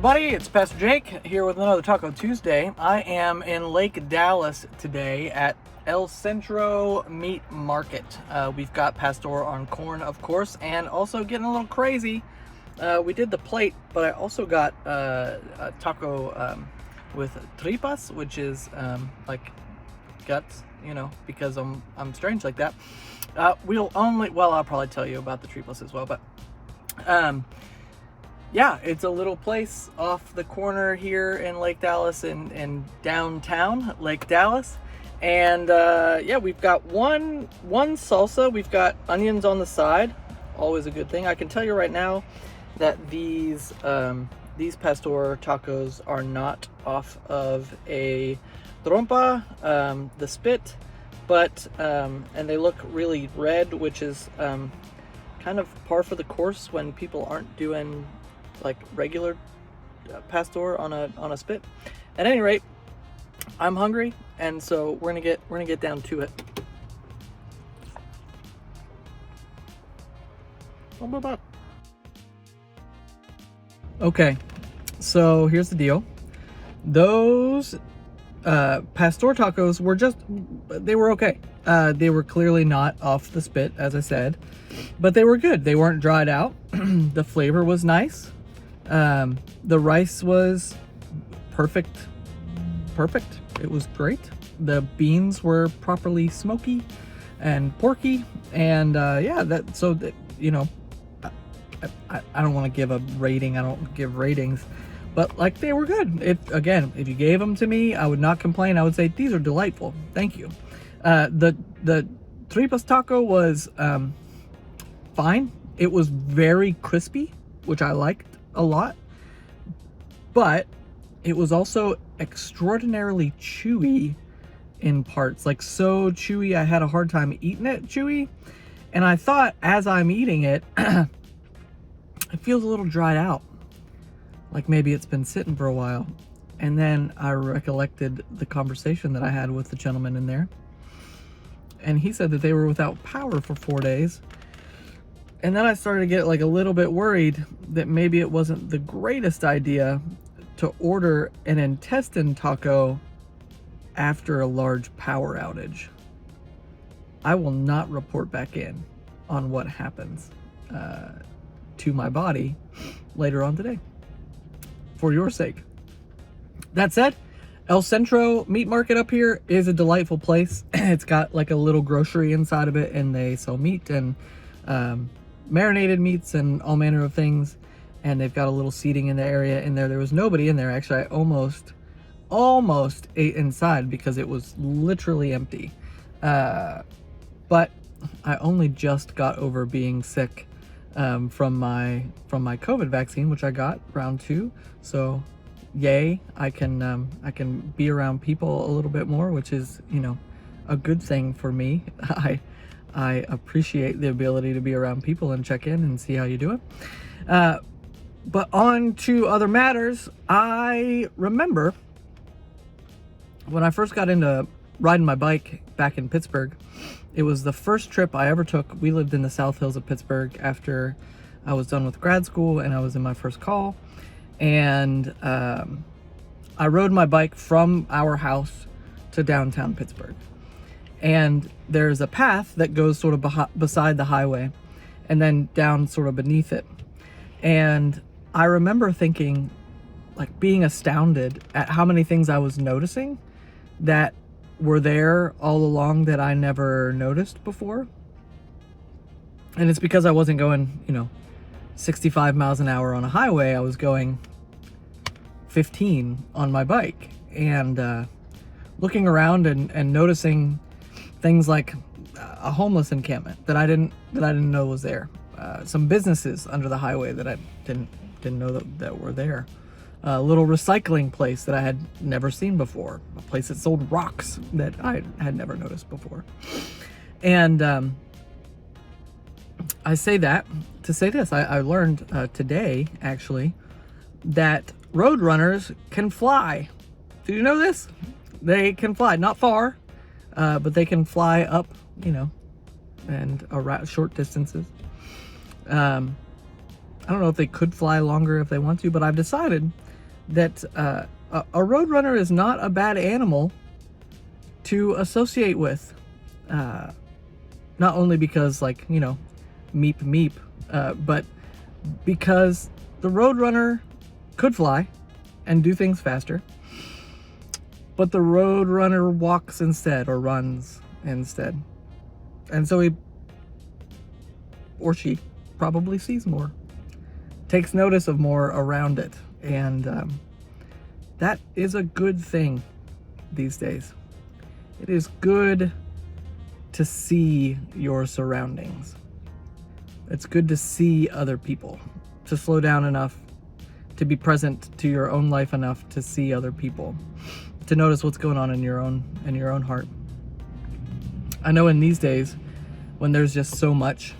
everybody, it's Pastor Jake here with another Taco Tuesday. I am in Lake Dallas today at El Centro Meat Market. We've got pastor on corn, of course, and also getting a little crazy. We did the plate, but I also got a taco with tripas, which is like guts, you know, because I'm strange like that. I'll probably tell you about the tripas as well, but yeah, it's a little place off the corner here in Lake Dallas in downtown Lake Dallas. And yeah, we've got one salsa. We've got onions on the side, always a good thing. I can tell you right now that these pastor tacos are not off of a trompa, the spit, but and they look really red, which is kind of par for the course when people aren't doing like regular pastor on a spit. At any rate, I'm hungry, and so we're gonna get down to it. Okay, so here's the deal. Those pastor tacos they were okay. They were clearly not off the spit, as I said, but they were good. They weren't dried out. The flavor was nice. The rice was perfect. It was great. The beans were properly smoky and porky, and yeah, you know, I don't want to give a rating. I don't give ratings, but like, they were good. If you gave them to me, I would not complain. I would say these are delightful. Thank you. The tripas taco was fine. It was very crispy, which I liked a lot, but it was also extraordinarily chewy in parts, like so chewy I had a hard time eating it chewy. And I thought, as I'm eating it, it feels a little dried out, like maybe it's been sitting for a while. And then I recollected the conversation that I had with the gentleman in there, and he said that they were without power for 4 days. And then I started to get like a little bit worried that maybe it wasn't the greatest idea to order an intestine taco after a large power outage. I will not report back in on what happens to my body later on today, for your sake. That said, El Centro Meat Market up here is a delightful place. It's got like a little grocery inside of it, and they sell meat and marinated meats and all manner of things, and they've got a little seating in the area in there. There was nobody in there, actually. I almost ate inside because it was literally empty, but I only just got over being sick from my COVID vaccine, which I got round 2. So yay, I can be around people a little bit more, which is, you know, a good thing for me. I appreciate the ability to be around people and check in and see how you do it. But on to other matters. I remember when I first got into riding my bike back in Pittsburgh. It was the first trip I ever took. We lived in the South Hills of Pittsburgh after I was done with grad school, and I was in my first call. And I rode my bike from our house to downtown Pittsburgh. And there's a path that goes sort of beside the highway and then down sort of beneath it. And I remember thinking, like, being astounded at how many things I was noticing that were there all along that I never noticed before. And it's because I wasn't going, you know, 65 miles an hour on a highway. I was going 15 on my bike, and looking around and noticing things like a homeless encampment that I didn't know was there. Some businesses under the highway that I didn't know that were there. A little recycling place that I had never seen before. A place that sold rocks that I had never noticed before. And I say that to say this. I learned today, actually, that road runners can fly. Did you know this? They can fly, not far, but they can fly up, you know, and around short distances. I don't know if they could fly longer if they want to, but I've decided that a roadrunner is not a bad animal to associate with. Not only because, like, you know, meep meep, but because the roadrunner could fly and do things faster, but the roadrunner walks instead or runs instead. And so he or she probably sees more, takes notice of more around it. And that is a good thing these days. It is good to see your surroundings. It's good to see other people, to slow down enough, to be present to your own life enough to see other people, to notice what's going on in your own heart. I know in these days, when there's just so much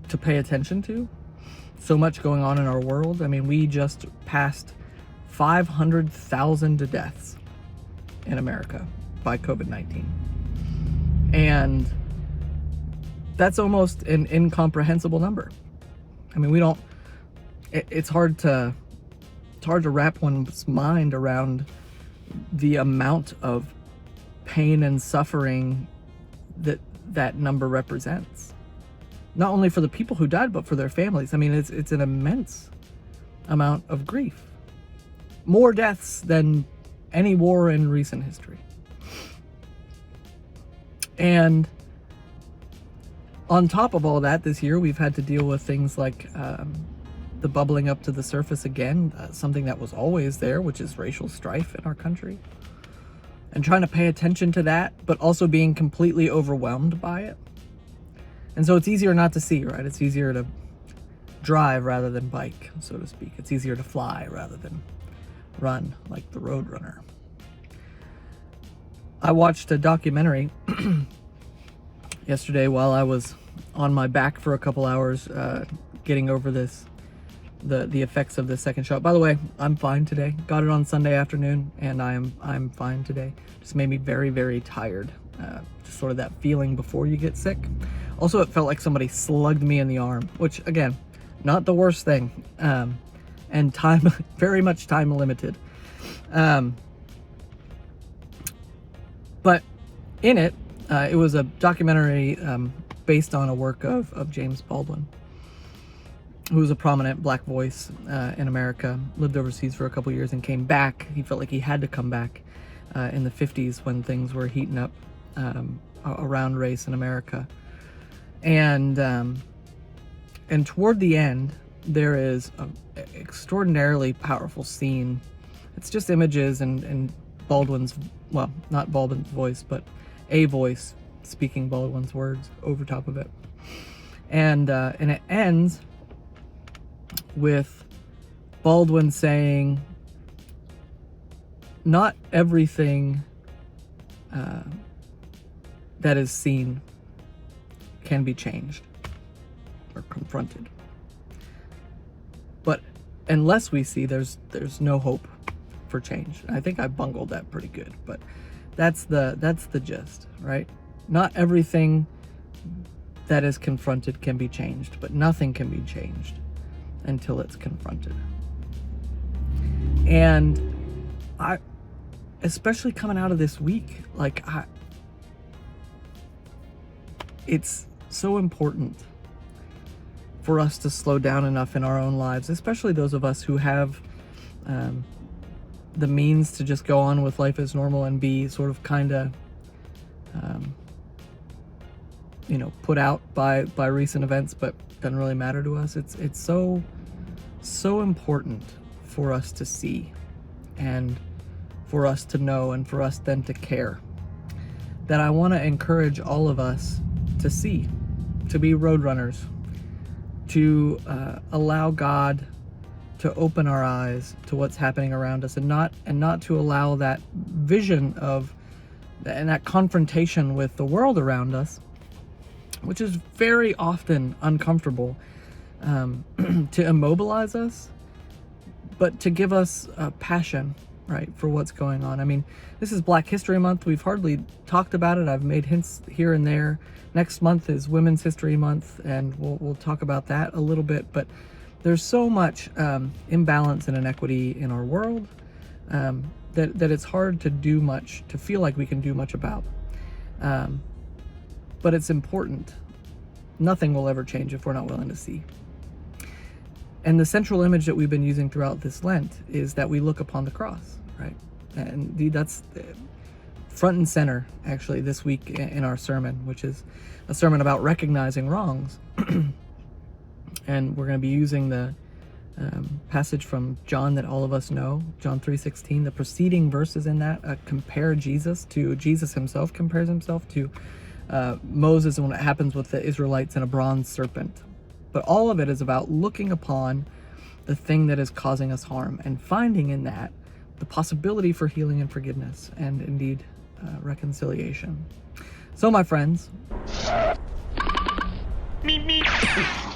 to pay attention to, so much going on in our world. I mean, we just passed 500,000 deaths in America by COVID-19. And that's almost an incomprehensible number. I mean, it's hard to wrap one's mind around the amount of pain and suffering that number represents. Not only for the people who died, but for their families. I mean, it's an immense amount of grief. More deaths than any war in recent history. And on top of all that, this year we've had to deal with things like the bubbling up to the surface again, something that was always there, which is racial strife in our country. And trying to pay attention to that, but also being completely overwhelmed by it. And so it's easier not to see, right? It's easier to drive rather than bike, so to speak. It's easier to fly rather than run, like the Roadrunner. I watched a documentary yesterday while I was on my back for a couple hours, getting over the effects of the second shot. By the way, I'm fine today. Got it on Sunday afternoon, and I'm fine today. Just made me very, very tired. Just sort of that feeling before you get sick. Also, it felt like somebody slugged me in the arm, which, again, not the worst thing. And time, very much time limited. But in it, it was a documentary based on a work of James Baldwin, who was a prominent black voice in America, lived overseas for a couple years and came back. He felt like he had to come back in the 50s when things were heating up around race in America. And toward the end, there is an extraordinarily powerful scene. It's just images and Baldwin's, well, not Baldwin's voice, but a voice speaking Baldwin's words over top of it. And it ends with Baldwin saying, not everything that is seen can be changed or confronted. But unless we see, there's no hope for change. I think I bungled that pretty good, but that's the gist, right? Not everything that is confronted can be changed, but nothing can be changed until it's confronted. And I, especially coming out of this week, like it's so important for us to slow down enough in our own lives, especially those of us who have the means to just go on with life as normal and be sort of kind of put out by recent events, but doesn't really matter to us. It's so important for us to see and for us to know and for us then to care, that I want to encourage all of us to see, to be roadrunners, to allow God to open our eyes to what's happening around us, and not to allow that vision of and that confrontation with the world around us, which is very often uncomfortable, to immobilize us, but to give us a passion, right, for what's going on. I mean, this is Black History Month. We've hardly talked about it. I've made hints here and there. Next month is Women's History Month, and we'll talk about that a little bit. But There's so much imbalance and inequity in our world that it's hard to do much, to feel like we can do much about. But it's important. Nothing will ever change if we're not willing to see. And the central image that we've been using throughout this Lent is that we look upon the cross, right? And that's front and center, actually, this week in our sermon, which is a sermon about recognizing wrongs. And we're going to be using the passage from John that all of us know, John 3:16. The preceding verses in that compare Jesus to Jesus himself, compares himself to Moses and what happens with the Israelites and a bronze serpent. But all of it is about looking upon the thing that is causing us harm and finding in that the possibility for healing and forgiveness and indeed reconciliation. So, my friends, Meep, meep.